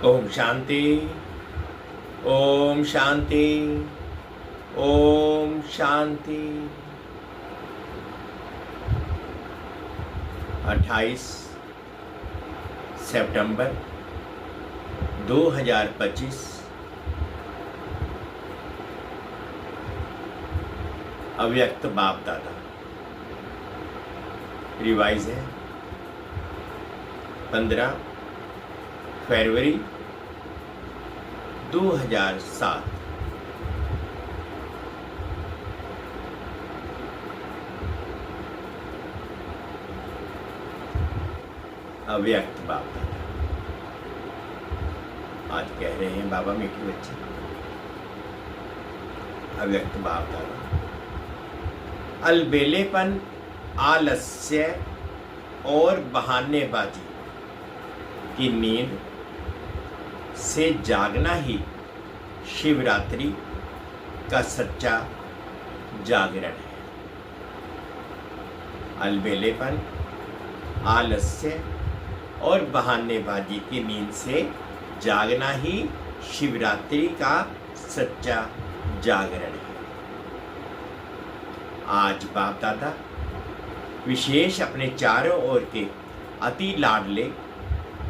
ओम शांति। ओम शांति। ओम शांति। 28 सितंबर 2025 अव्यक्त बाप दादा। रिवाइज है 15 फरवरी 2007। अव्यक्त बाप दादा आज कह रहे हैं बाबा मीठे बच्चे। अव्यक्त बाप दादा अलबेलेपन, आलस्य और बहानेबाजी की नींद से जागना ही शिवरात्रि का सच्चा जागरण है। अलबेलेपन, आलस्य और बहानेबाजी की नींद से जागना ही शिवरात्रि का सच्चा जागरण है। आज बाप दादा विशेष अपने चारों ओर के अति लाडले,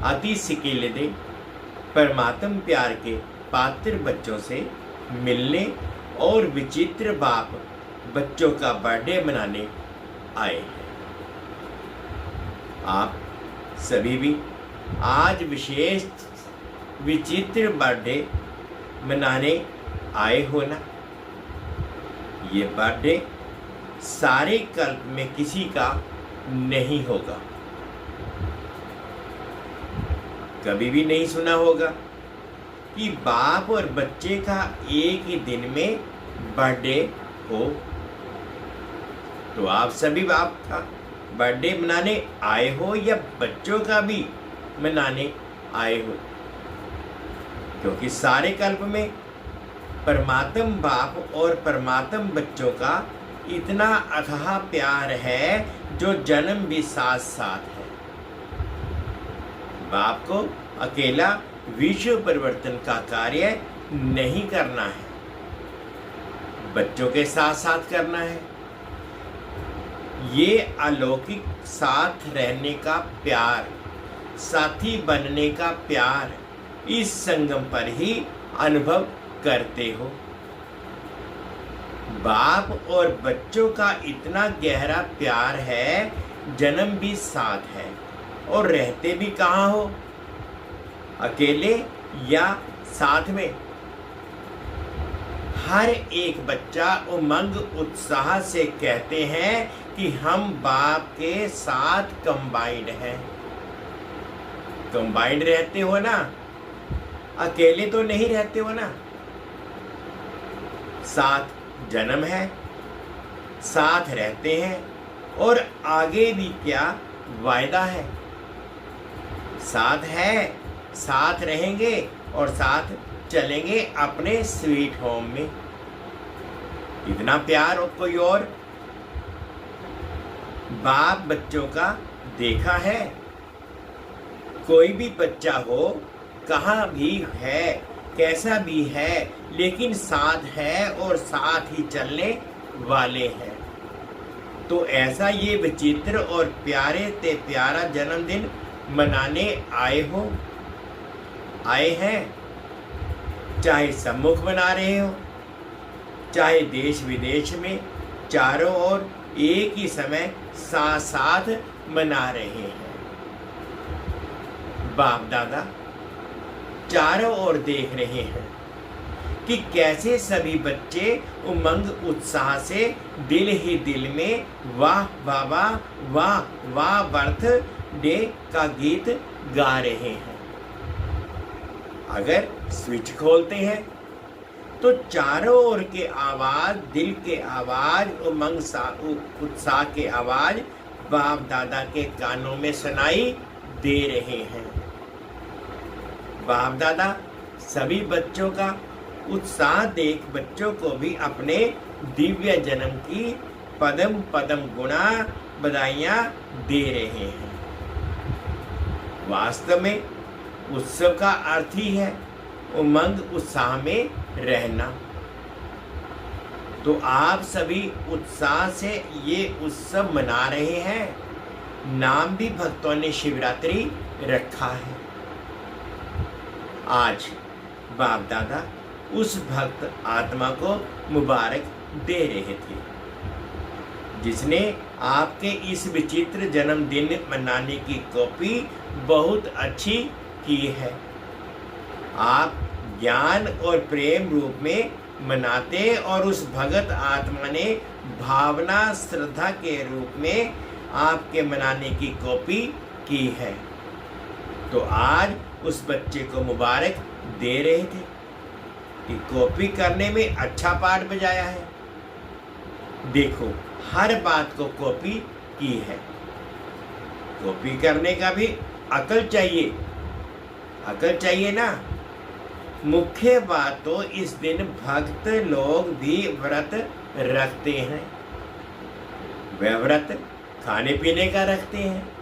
अति सिकेलेदे परमात्म प्यार के पात्र बच्चों से मिलने और विचित्र बाप बच्चों का बर्थडे मनाने आए हैं। आप सभी भी आज विशेष विचित्र बर्थडे मनाने आए हो ना। ये बर्थडे सारे कल्प में किसी का नहीं होगा। कभी भी नहीं सुना होगा कि बाप और बच्चे का एक ही दिन में बर्थडे हो। तो आप सभी बाप का बर्थडे मनाने आए हो या बच्चों का भी मनाने आए हो, क्योंकि सारे कल्प में परमात्म बाप और परमात्म बच्चों का इतना अथाह प्यार है जो जन्म भी साथ साथ है। बाप को अकेला विश्व परिवर्तन का कार्य नहीं करना है, बच्चों के साथ साथ करना है। ये अलौकिक साथ रहने का प्यार, साथी बनने का प्यार इस संगम पर ही अनुभव करते हो। बाप और बच्चों का इतना गहरा प्यार है, जन्म भी साथ है और रहते भी कहाँ हो, अकेले या साथ में। हर एक बच्चा उमंग उत्साह से कहते हैं कि हम बाप के साथ कंबाइंड हैं। कंबाइंड रहते हो ना, अकेले तो नहीं रहते हो ना। साथ जन्म है, साथ रहते हैं और आगे भी क्या वायदा है। साथ है, साथ रहेंगे और साथ चलेंगे अपने स्वीट होम में। इतना प्यार और कोई और बाप बच्चों का देखा है? कोई भी बच्चा हो, कहाँ भी है, कैसा भी है, लेकिन साथ है और साथ ही चलने वाले हैं। तो ऐसा ये विचित्र और प्यारे ते प्यारा जन्मदिन मनाने आए हो, आए हैं। चाहे सम्मुख मना रहे हो, चाहे देश विदेश में, चारों ओर एक ही समय साथ साथ मना रहे हैं। बाप दादा चारों ओर देख रहे हैं कि कैसे सभी बच्चे उमंग उत्साह से दिल ही दिल में वाह बाबा वाह वाह बर्थडे का गीत गा रहे हैं। अगर स्विच खोलते हैं तो चारों ओर के आवाज, दिल के आवाज, उमंग उत्साह के आवाज बाप दादा के कानों में सुनाई दे रहे हैं। बाप दादा सभी बच्चों का उत्साह देख बच्चों को भी अपने दिव्य जन्म की पदम पदम गुणा बधाइयाँ दे रहे हैं। वास्तव में उत्सव का अर्थ ही है उमंग उत्साह में रहना। तो आप सभी उत्साह से ये उत्सव मना रहे हैं। नाम भी भक्तों ने शिवरात्रि रखा है। आज बाप दादा उस भक्त आत्मा को मुबारक दे रहे थे जिसने आपके इस विचित्र जन्मदिन मनाने की कॉपी बहुत अच्छी की है। आप ज्ञान और प्रेम रूप में मनाते और उस भगत आत्मा ने भावना श्रद्धा के रूप में आपके मनाने की कॉपी की है। तो आज उस बच्चे को मुबारक दे रहे थे कि कॉपी करने में अच्छा पाठ बजाया है। देखो हर बात को कॉपी की है। कॉपी करने का भी अकल चाहिए, अकल चाहिए ना। मुख्य बात तो इस दिन भक्त लोग भी व्रत रखते हैं। वे व्रत खाने पीने का रखते हैं।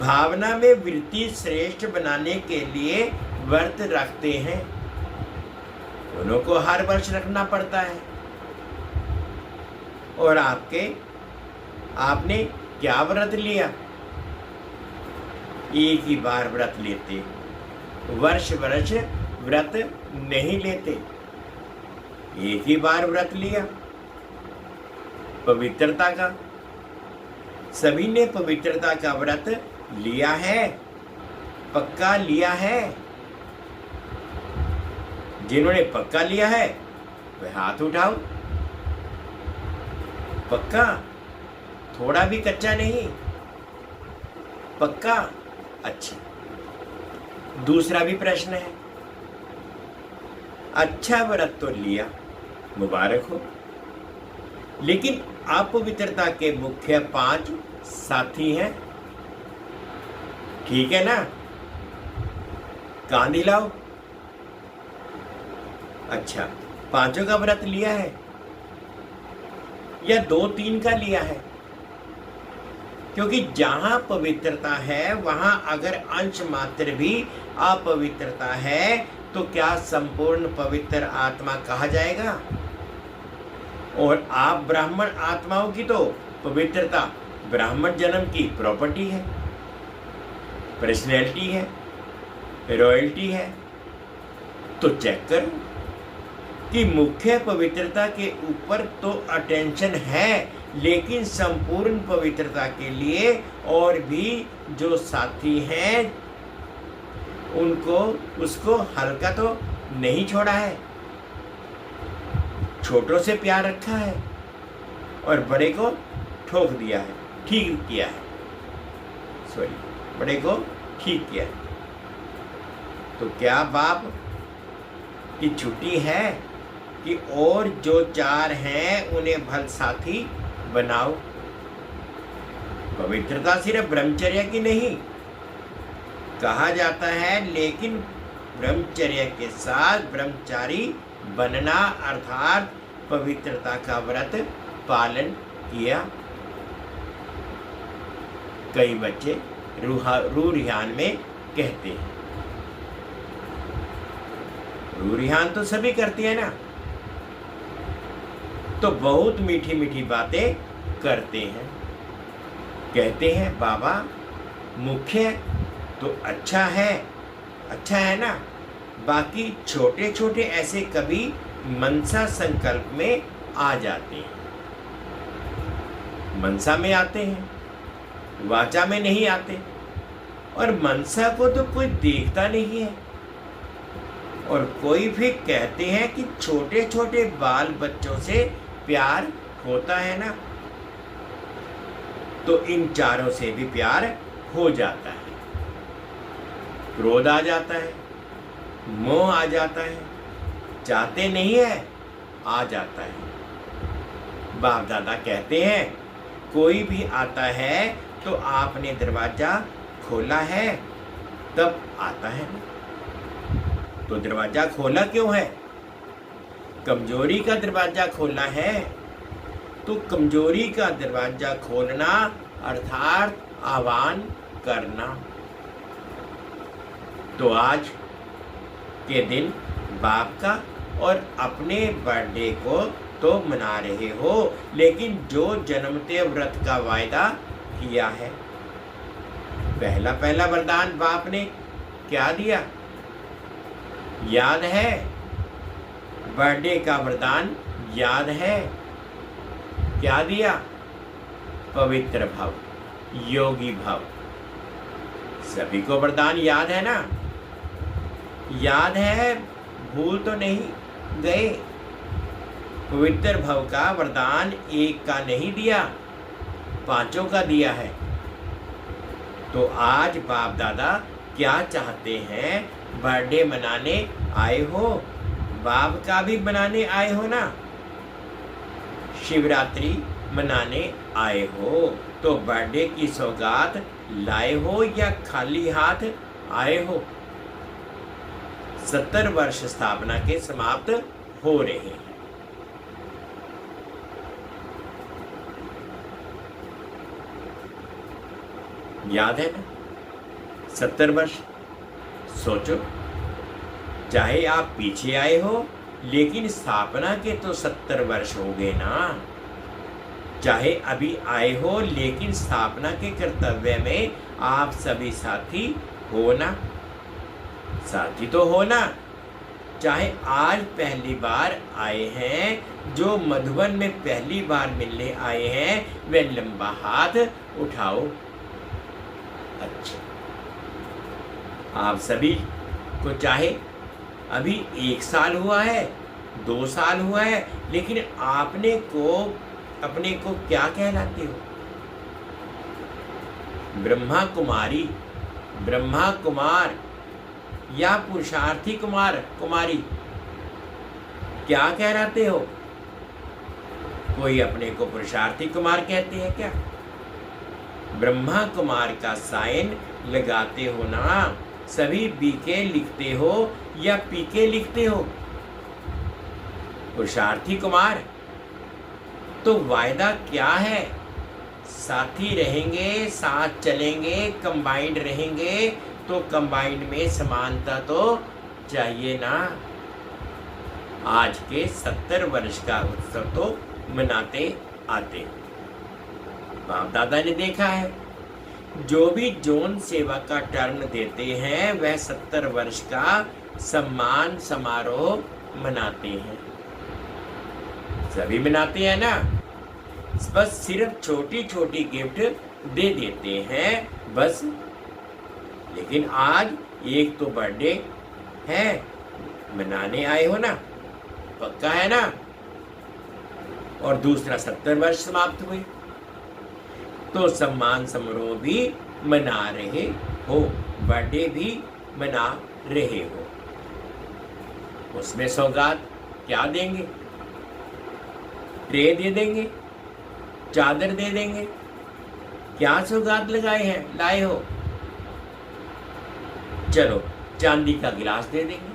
भावना में वृत्ति श्रेष्ठ बनाने के लिए व्रत रखते हैं। उन्हों को हर वर्ष रखना पड़ता है। और आपने क्या व्रत लिया? एक ही बार व्रत लेते, वर्ष वर्ष व्रत नहीं लेते। एक ही बार व्रत लिया पवित्रता का। सभी ने पवित्रता का व्रत लिया है, पक्का लिया है। जिन्होंने पक्का लिया है वे हाथ उठाओ। पक्का, थोड़ा भी कच्चा नहीं, पक्का। अच्छा, दूसरा भी प्रश्न है। अच्छा व्रत तो लिया, मुबारक हो, लेकिन अपवित्रता के मुख्य 5 साथी हैं, ठीक है ना? कान दिलाओ। अच्छा, 5 का व्रत लिया है या 2-3 का लिया है? क्योंकि जहां पवित्रता है वहां अगर अंश मात्र भी अपवित्रता है तो क्या संपूर्ण पवित्र आत्मा कहा जाएगा? और आप ब्राह्मण आत्माओं की तो पवित्रता ब्राह्मण जन्म की प्रॉपर्टी है, पर्सनैलिटी है, रॉयल्टी है। तो चेक करो कि मुख्य पवित्रता के ऊपर तो अटेंशन है, लेकिन संपूर्ण पवित्रता के लिए और भी जो साथी हैं उसको हल्का तो नहीं छोड़ा है। छोटों से प्यार रखा है और बड़े को ठोक दिया है, ठीक किया है, बड़े को ठीक किया है। तो क्या बाप की छुट्टी है कि और जो 4 हैं उन्हें भल साथी बनाओ? पवित्रता सिर्फ ब्रह्मचर्य की नहीं कहा जाता है, लेकिन ब्रह्मचर्य के साथ ब्रह्मचारी बनना अर्थात पवित्रता का व्रत पालन किया। कई बच्चे रूरिहान में कहते हैं, रूरिहान तो सभी करते हैं ना, तो बहुत मीठी मीठी बातें करते हैं। कहते हैं बाबा मुख्य तो अच्छा है ना, बाकी छोटे छोटे ऐसे कभी मनसा संकल्प में आ जाते हैं। मनसा में आते हैं, वाचा में नहीं आते। और मनसा को तो कोई देखता नहीं है। और कोई भी कहते हैं कि छोटे छोटे बाल बच्चों से प्यार होता है ना, तो इन 4 से भी प्यार हो जाता है। क्रोध आ जाता है, मोह आ जाता है, चाहते नहीं है, आ जाता है। बाप दादा कहते हैं कोई भी आता है तो आपने दरवाजा खोला है तब आता है। तो दरवाजा खोला क्यों है? कमजोरी का दरवाजा खोला है। तो कमजोरी का दरवाजा खोलना अर्थात आह्वान करना। तो आज के दिन बाप का और अपने बर्थडे को तो मना रहे हो, लेकिन जो जन्मते व्रत का वायदा किया है, पहला वरदान बाप ने क्या दिया याद है? बर्थडे का वरदान याद है? क्या दिया? पवित्र भव, योगी भव। सभी को वरदान याद है ना? याद है, भूल तो नहीं गए? पवित्र भव का वरदान एक का नहीं दिया, पांचों का दिया है। तो आज बाप दादा क्या चाहते हैं? बर्थडे मनाने आए हो, बाप का भी मनाने आए हो ना? शिवरात्रि मनाने आए हो, तो बर्थडे की सौगात लाए हो या खाली हाथ आए हो? 70 वर्ष स्थापना के समाप्त हो रहे हैं। याद है ना? 70 वर्ष। सोचो, चाहे आप पीछे आए हो, लेकिन स्थापना के तो 70 वर्ष हो गए ना। चाहे अभी आए हो, लेकिन स्थापना के कर्तव्य में आप सभी साथी हो ना? साथी तो हो ना? चाहे आज पहली बार आए हैं, जो मधुबन में पहली बार मिलने आए हैं, वे लंबा हाथ उठाओ। अच्छा, आप सभी को चाहे अभी 1 साल हुआ है, 2 साल हुआ है, लेकिन आपने को अपने को क्या कहलाते हो? ब्रह्मा कुमारी, ब्रह्मा कुमार या पुरुषार्थी कुमार कुमारी, क्या कहलाते हो? कोई अपने को पुरुषार्थी कुमार कहते हैं क्या? ब्रह्मा कुमार का साइन लगाते हो ना? सभी बीके लिखते हो या पीके लिखते हो? पुरुषार्थी कुमार। तो वायदा क्या है? साथी रहेंगे, साथ चलेंगे, कंबाइंड रहेंगे, तो कंबाइंड में समानता तो चाहिए ना। आज के 70 वर्ष का उत्सव तो मनाते आते। बाप दादा ने देखा है, जो भी जौन सेवा का टर्न देते हैं, वह 70 वर्ष का सम्मान समारोह मनाते हैं। सभी मनाते हैं ना? बस सिर्फ छोटी छोटी गिफ्ट दे देते हैं बस। लेकिन आज एक तो बर्थडे है, मनाने आए हो ना? पक्का है ना? और दूसरा 70 वर्ष समाप्त हुए, तो सम्मान समारोह भी मना रहे हो, बर्थडे भी मना रहे हो। उसमें सौगात क्या देंगे? ट्रे दे देंगे, चादर दे देंगे? क्या सौगात लगाए हैं, लाए हो? चलो चांदी का गिलास दे देंगे।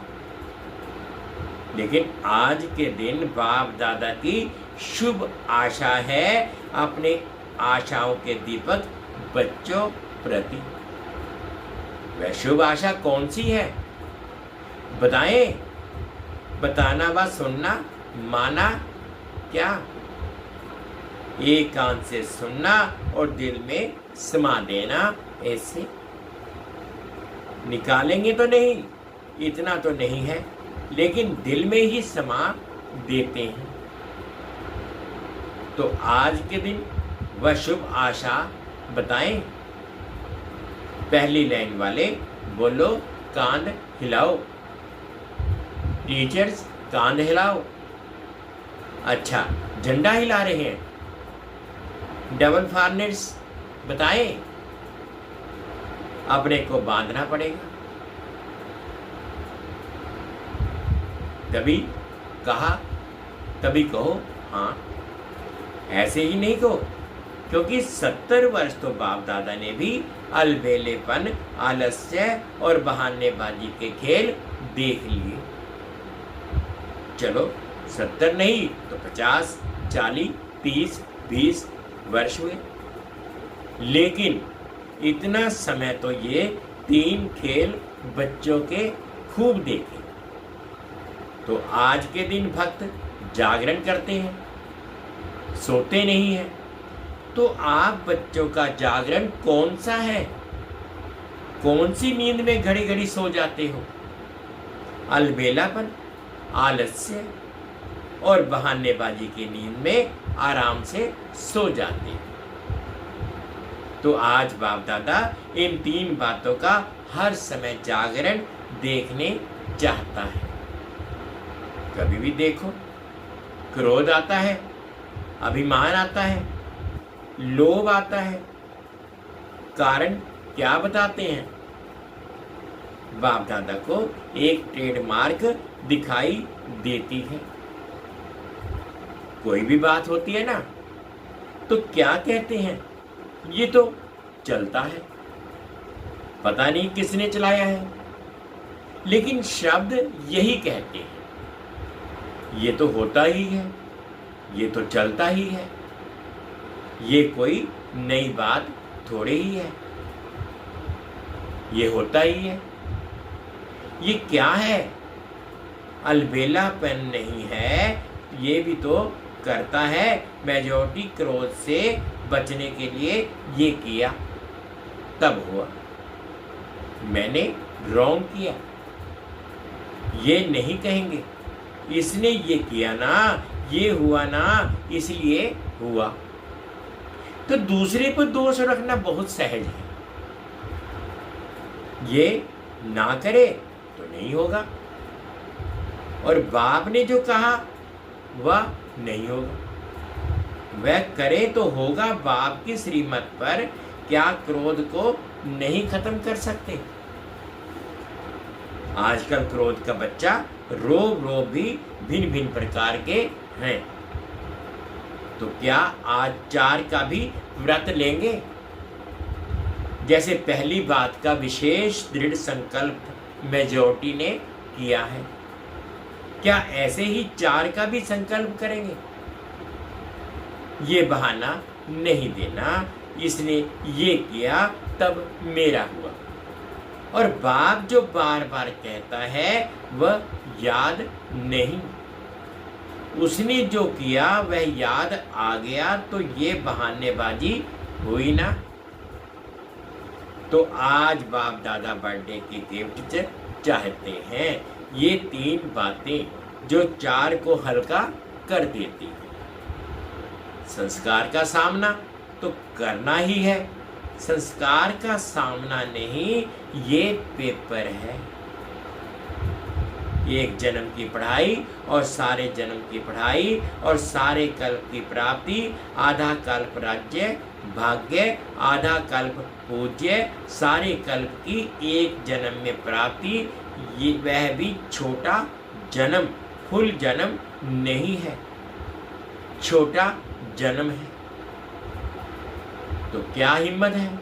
लेकिन आज के दिन बाप दादा की शुभ आशा है, अपने आशाओं के दीपक बच्चों प्रति। वह शुभ आशा कौन सी है? बताएं? बताना व सुनना, माना क्या? एक कान से सुनना और दिल में समा देना। ऐसे निकालेंगे तो नहीं, इतना तो नहीं है, लेकिन दिल में ही समा देते हैं। तो आज के दिन वह शुभ आशा बताएं। पहली लाइन वाले बोलो, कान हिलाओ। टीचर्स कान हिलाओ। अच्छा, झंडा हिला रहे हैं। डबल फार्नेट्स बताएं। अपने को बांधना पड़ेगा। तभी कहा, तभी कहो हाँ। ऐसे ही नहीं कहो, क्योंकि 70 वर्ष तो बाप दादा ने भी अलबेलेपन, आलस्य और बहानेबाजी के खेल देख लिए। चलो 70 नहीं तो 50, 40, 30, 20 वर्ष हुए, लेकिन इतना समय तो ये 3 खेल बच्चों के खूब देखे। तो आज के दिन भक्त जागरण करते हैं, सोते नहीं हैं। तो आप बच्चों का जागरण कौन सा है? कौन सी नींद में घड़ी घड़ी सो जाते हो? अलबेलापन, आलस्य और बहानेबाजी की नींद में आराम से सो जाते हैं। तो आज बाप दादा इन 3 बातों का हर समय जागरण देखने चाहता है। कभी भी देखो, क्रोध आता है, अभिमान आता है, लोभ आता है, कारण क्या बताते हैं? बाप दादा को एक ट्रेडमार्क दिखाई देती है। कोई भी बात होती है ना, तो क्या कहते हैं? ये तो चलता है, पता नहीं किसने चलाया है, लेकिन शब्द यही कहते हैं, ये तो होता ही है, ये तो चलता ही है, ये कोई नई बात थोड़ी ही है, ये होता ही है। ये क्या है? अलबेलापन नहीं है, ये भी तो करता है। मेजॉरिटी क्रोध से बचने के लिए ये किया, तब हुआ। मैंने रॉन्ग किया, ये नहीं कहेंगे। इसने ये किया ना, ये हुआ ना, इसलिए हुआ। तो दूसरे पर दोष रखना बहुत सहज है। ये ना करे तो नहीं होगा, और बाप ने जो कहा वह नहीं होगा। वह करे तो होगा बाप की श्रीमत पर। क्या क्रोध को नहीं खत्म कर सकते? आजकल क्रोध का बच्चा रोब भी भिन्न भिन्न प्रकार के हैं। तो क्या आज 4 का भी व्रत लेंगे? जैसे पहली बात का विशेष दृढ़ संकल्प मेजॉरिटी ने किया है, क्या ऐसे ही 4 का भी संकल्प करेंगे? ये बहाना नहीं देना, इसने ये किया तब मेरा हुआ। और बाप जो बार बार कहता है वह याद नहीं, उसने जो किया वह याद आ गया, तो ये बहानेबाजी हुई ना। तो आज बाप दादा बर्थडे के गिफ्ट चाहते हैं, ये 3 बातें जो 4 को हल्का कर देती हैं। संस्कार का सामना तो करना ही है, संस्कार का सामना नहीं, ये पेपर है। एक जन्म की पढ़ाई और सारे जन्म की पढ़ाई और सारे कल्प की प्राप्ति, आधा कल्प राज्य भाग्य, आधा कल्प पूज्य, सारे कल्प की एक जन्म में प्राप्ति। ये वह भी छोटा जन्म, फुल जन्म नहीं है, छोटा जन्म है। तो क्या हिम्मत है?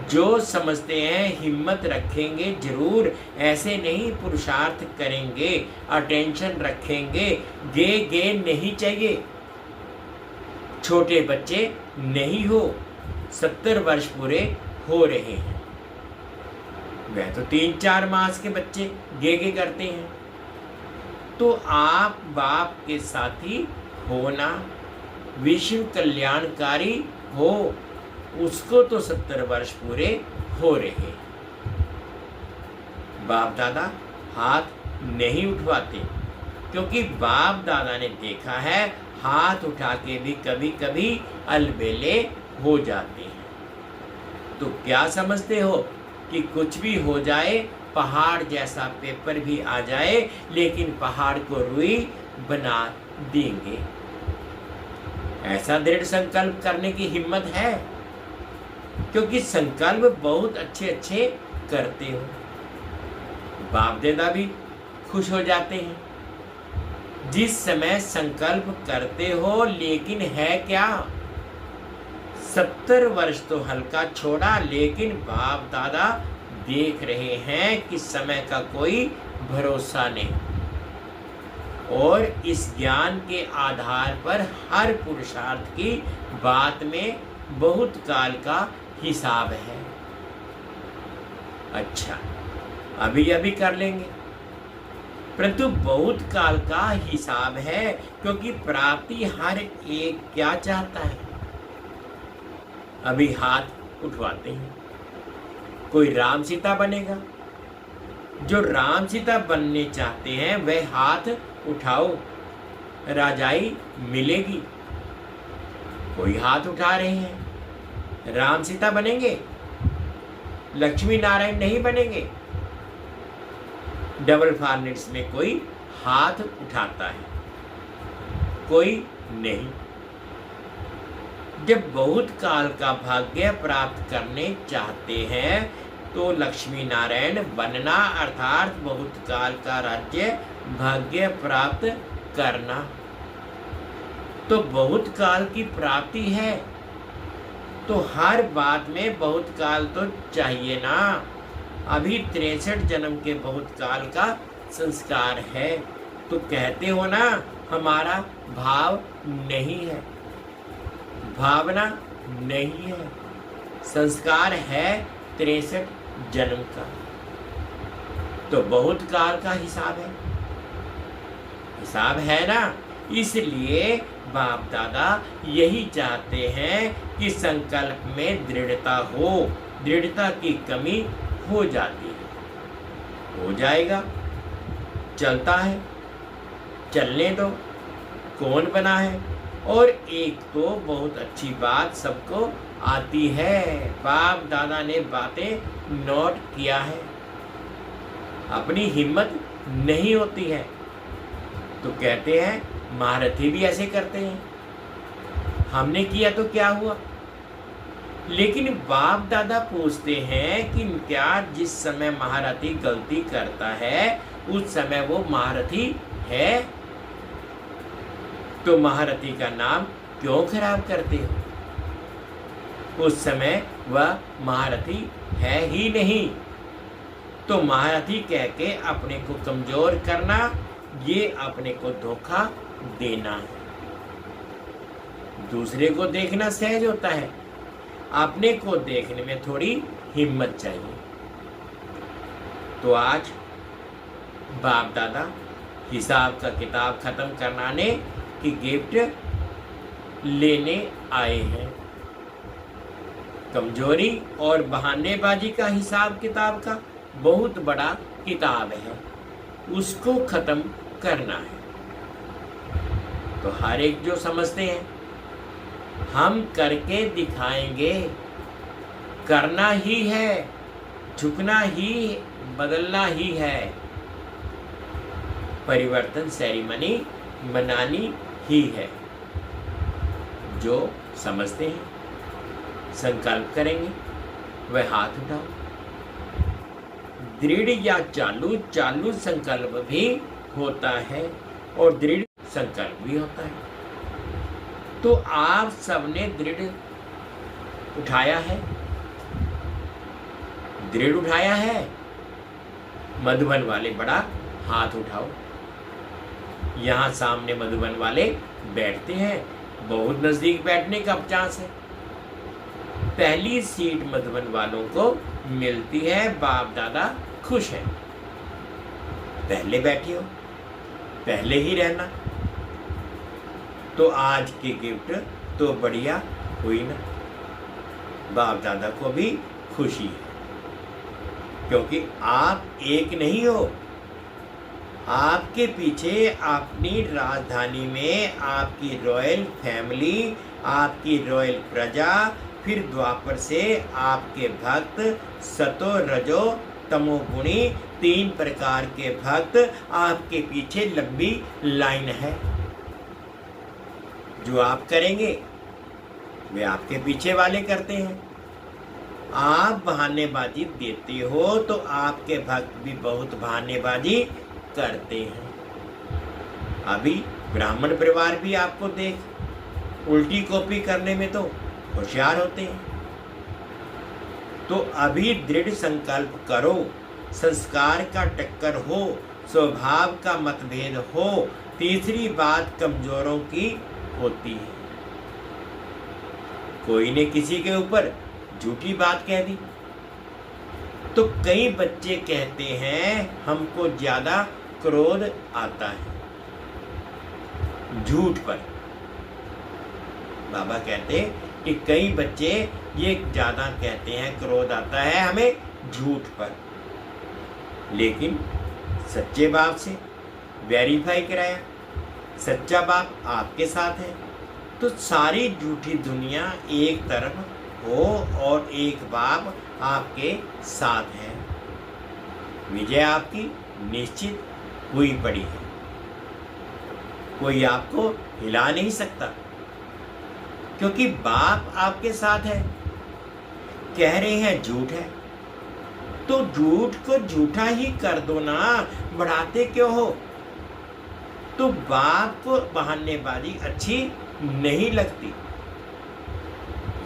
जो समझते हैं हिम्मत रखेंगे जरूर, ऐसे नहीं पुरुषार्थ करेंगे, अटेंशन रखेंगे। गे नहीं चाहिए। छोटे बच्चे नहीं हो, 70 वर्ष पूरे हो रहे हैं। वह तो 3-4 मास के बच्चे गे करते हैं। तो आप बाप के साथी होना, विश्व कल्याणकारी हो, उसको तो 70 वर्ष पूरे हो रहे हैं। बाप दादा हाथ नहीं उठवाते, क्योंकि बाप दादा ने देखा है हाथ उठा के भी कभी कभी अलबेले हो जाते हैं। तो क्या समझते हो कि कुछ भी हो जाए, पहाड़ जैसा पेपर भी आ जाए, लेकिन पहाड़ को रुई बना देंगे? ऐसा दृढ़ संकल्प करने की हिम्मत है, क्योंकि संकल्प बहुत अच्छे अच्छे करते हो। बाप दादा भी खुश हो जाते हैं जिस समय संकल्प करते हो, लेकिन है क्या? 70 वर्ष तो हल्का छोड़ा, लेकिन बाप दादा देख रहे हैं कि समय का कोई भरोसा नहीं, और इस ज्ञान के आधार पर हर पुरुषार्थ की बात में बहुत काल का हिसाब है। अच्छा, अभी अभी कर लेंगे, परंतु बहुत काल का हिसाब है, क्योंकि प्राप्ति हर एक क्या चाहता है। अभी हाथ उठवाते हैं, कोई राम सीता बनेगा, जो राम सीता बनने चाहते हैं वह हाथ उठाओ, राजाई मिलेगी। कोई हाथ उठा रहे हैं, राम सीता बनेंगे, लक्ष्मी नारायण नहीं बनेंगे। डबल फॉर्नेट्स में कोई हाथ उठाता है, कोई नहीं। जब बहुत काल का भाग्य प्राप्त करने चाहते हैं तो लक्ष्मी नारायण बनना अर्थात बहुत काल का राज्य भाग्य प्राप्त करना। तो बहुत काल की प्राप्ति है, तो हर बात में बहुत काल तो चाहिए ना। अभी 63 जन्म के बहुत काल का संस्कार है, तो कहते हो ना हमारा भाव नहीं है, भावना नहीं है, संस्कार है 63 जन्म का, तो बहुत काल का हिसाब है ना। इसलिए बाप दादा यही चाहते हैं कि संकल्प में दृढ़ता हो। दृढ़ता की कमी हो जाती है, हो जाएगा, चलता है, चलने दो, कौन बना है। और एक तो बहुत अच्छी बात सबको आती है, बाप दादा ने बातें नोट किया है, अपनी हिम्मत नहीं होती है तो कहते हैं महारथी भी ऐसे करते हैं, हमने किया तो क्या हुआ। लेकिन बाप दादा पूछते हैं कि क्या जिस समय महारथी गलती करता है उस समय वो महारथी है, तो महारथी का नाम क्यों खराब करते हो। उस समय वह महारथी है ही नहीं, तो महारथी कह के अपने को कमजोर करना, ये अपने को धोखा देना है। दूसरे को देखना सहज होता है, अपने को देखने में थोड़ी हिम्मत चाहिए। तो आज बाप दादा हिसाब का किताब खत्म कराने की गिफ्ट लेने आए हैं। कमजोरी और बहानेबाजी का हिसाब किताब का बहुत बड़ा किताब है, उसको खत्म करना है। तो हर एक जो समझते हैं हम करके दिखाएंगे, करना ही है, झुकना ही, बदलना ही है, परिवर्तन सेरेमनी मनानी ही है। जो समझते हैं संकल्प करेंगे वह हाथ उठाओ। दृढ़ या चालू संकल्प भी होता है और दृढ़ संकल्प भी होता है। तो आप सबने दृढ़ उठाया है, दृढ़ उठाया है। मधुबन वाले बड़ा हाथ उठाओ। यहाँ सामने मधुबन वाले बैठते हैं, बहुत नजदीक बैठने का चांस है। पहली सीट मधुबन वालों को मिलती है, बाप दादा खुश हैं। पहले बैठे हो, पहले ही रहना। तो आज की गिफ्ट तो बढ़िया हुई ना, बाप दादा को भी खुशी है, क्योंकि आप एक नहीं हो। आपके पीछे अपनी राजधानी में आपकी रॉयल फैमिली, आपकी रॉयल प्रजा, फिर द्वापर से आपके भक्त, सतो रजो तमोगुणी 3 प्रकार के भक्त आपके पीछे लंबी लाइन है। जो आप करेंगे वे आपके पीछे वाले करते हैं। आप बहानेबाजी देते हो तो आपके भक्त भी बहुत बहानेबाजी करते हैं। अभी ब्राह्मण परिवार भी आपको देख उल्टी कॉपी करने में तो होशियार होते हैं। तो अभी दृढ़ संकल्प करो, संस्कार का टक्कर हो, स्वभाव का मतभेद हो। तीसरी बात कमजोरों की होती है। कोई ने किसी के ऊपर झूठी बात कह दी, तो कई बच्चे कहते हैं हमको ज्यादा क्रोध आता है, झूठ पर। बाबा कहते कि कई बच्चे ये ज्यादा कहते हैं क्रोध आता है हमें झूठ पर, लेकिन सच्चे बाप से वेरीफाई कराया, सच्चा बाप आपके साथ है, तो सारी झूठी दुनिया एक तरफ हो और एक बाप आपके साथ है। विजय आपकी निश्चित हुई पड़ी है, कोई आपको हिला नहीं सकता, क्योंकि बाप आपके साथ है। कह रहे हैं झूठ है, तो झूठ को झूठा ही कर दो ना, बढ़ाते क्यों हो? तो बाप को बहानेबाजी अच्छी नहीं लगती।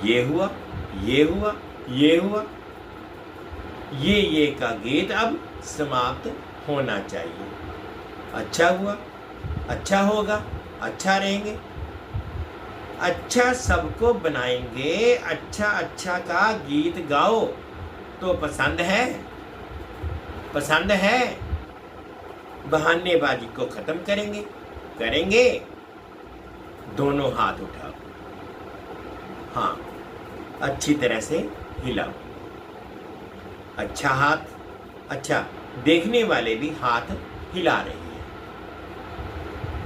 ये हुआ, ये हुआ, ये हुआ, ये का गीत अब समाप्त होना चाहिए। अच्छा हुआ, अच्छा होगा, अच्छा रहेंगे, अच्छा सबको बनाएंगे, अच्छा अच्छा का गीत गाओ। तो पसंद है, पसंद है, बहानेबाजी को खत्म करेंगे, करेंगे। दोनों हाथ उठाओ, हाँ, अच्छी तरह से हिलाओ। अच्छा हाथ, अच्छा, देखने वाले भी हाथ हिला रहे हैं,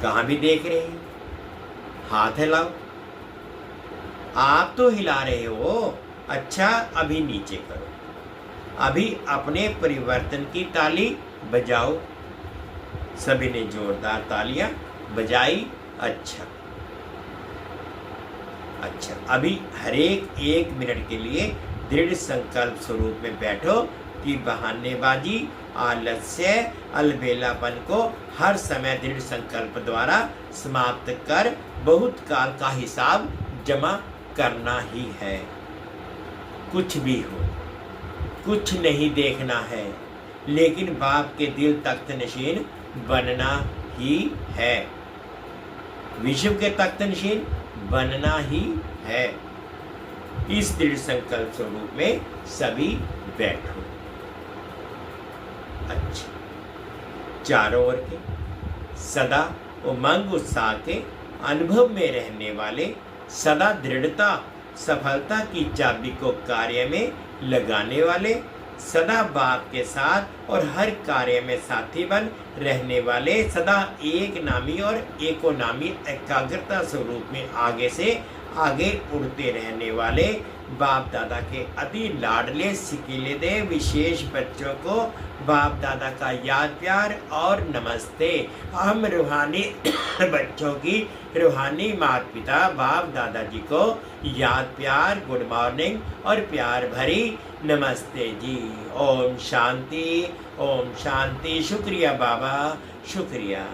कहाँ भी देख रहे हैं, हाथ हिलाओ। आप तो हिला रहे हो, अच्छा, अभी नीचे करो, अभी अपने परिवर्तन की ताली बजाओ। सभी ने जोरदार तालियां बजाई। अच्छा अच्छा, अभी हर एक मिनट के लिए दृढ़ संकल्प स्वरूप में बैठो कि बहानेबाजी, आलस्य, अलबेलापन को हर समय दृढ़ संकल्प द्वारा समाप्त कर बहुत काल का हिसाब जमा करना ही है। कुछ भी हो, कुछ नहीं देखना है, लेकिन बाप के दिल तख्त नशीन बनना ही है, विश्व के तख्त नशीन बनना ही है। इस दृढ़ संकल्प स्वरूप में सभी बैठो। अच्छा, चारों ओर के सदा उमंग उत्साह के अनुभव में रहने वाले, सदा दृढ़ता सफलता की चाबी को कार्य में लगाने वाले, सदा बाप के साथ और हर कार्य में साथी बन रहने वाले, सदा एक नामी और एको नामी एकाग्रता स्वरूप में आगे से आगे उड़ते रहने वाले, बाप दादा के अति लाडले सिकीले दे विशेष बच्चों को बाप दादा का याद प्यार और नमस्ते। हम रूहानी बच्चों की रूहानी माता पिता बाप दादाजी को याद प्यार, गुड मॉर्निंग और प्यार भरी नमस्ते जी। ओम शांति, ओम शांति। शुक्रिया बाबा, शुक्रिया।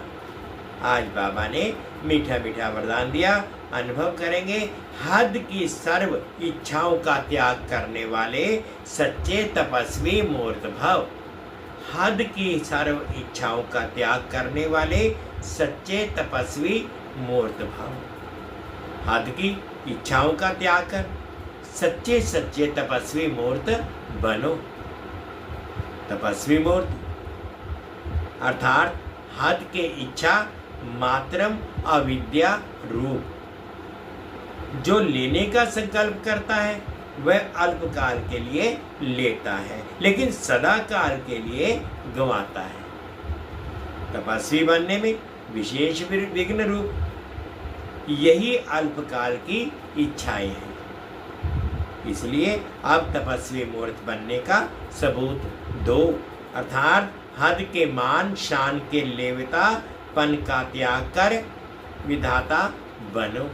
आज बाबा ने मीठा मीठा वरदान दिया। अनुभव करेंगे हद की सर्व इच्छाओं का त्याग करने वाले सच्चे तपस्वी मूर्त भव। हद की सर्व इच्छाओं का त्याग करने वाले सच्चे तपस्वी मूर्त भव। हद की इच्छाओं का त्याग कर सच्चे सच्चे तपस्वी मूर्त बनो। तपस्वी मूर्त अर्थात हद के इच्छा मात्रम अविद्या रूप। जो लेने का संकल्प करता है वह अल्पकाल के लिए लेता है, लेकिन सदा काल के लिए गंवाता है। तपस्वी बनने में विशेष विघ्न रूप यही अल्पकाल की इच्छाएं हैं। इसलिए अब तपस्वी मूर्त बनने का सबूत दो, अर्थात हद के मान शान के लेवतापन का त्याग कर विधाता बनो।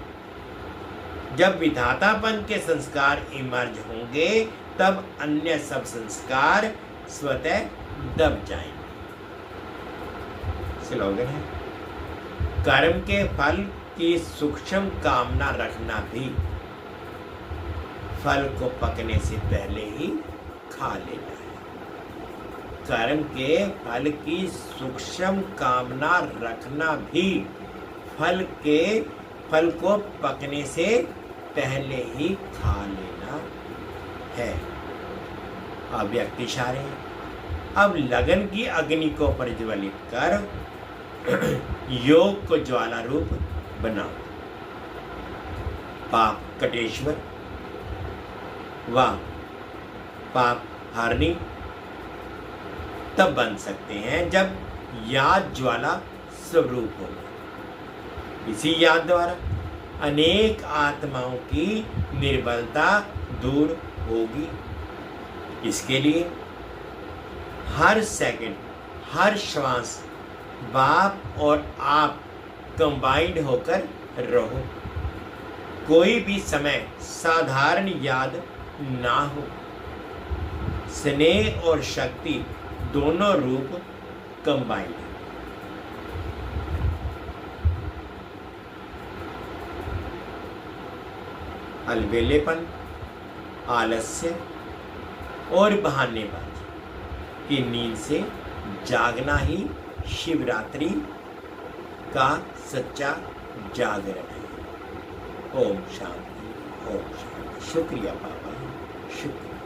जब विधातापन के संस्कार इमर्ज होंगे तब अन्य सब संस्कार स्वतः दब जाएंगे। स्लोगन है, कर्म के फल की सूक्ष्म कामना रखना भी फल को पकने से पहले ही खा लेना है। कर्म के फल की सूक्ष्म कामना रखना भी फल को पकने से पहले ही खा लेना है। अव्यक्त इशारे हैं। अब लगन की अग्नि को प्रज्वलित कर योग को ज्वाला रूप बनाओ। पाप कटेश्वर व पाप हारनी तब बन सकते हैं जब याद ज्वाला स्वरूप हो। इसी याद द्वारा अनेक आत्माओं की निर्बलता दूर होगी। इसके लिए हर सेकंड, हर श्वास बाप और आप कंबाइंड होकर रहो। कोई भी समय साधारण याद ना हो। स्नेह और शक्ति दोनों रूप कंबाइंड। अलबेलेपन, आलस्य और बहानेबाजी की नींद से जागना ही शिवरात्रि का सच्चा जागरण है। ओम शांति, ओम शांति। शुक्रिया बाबा, शुक्रिया।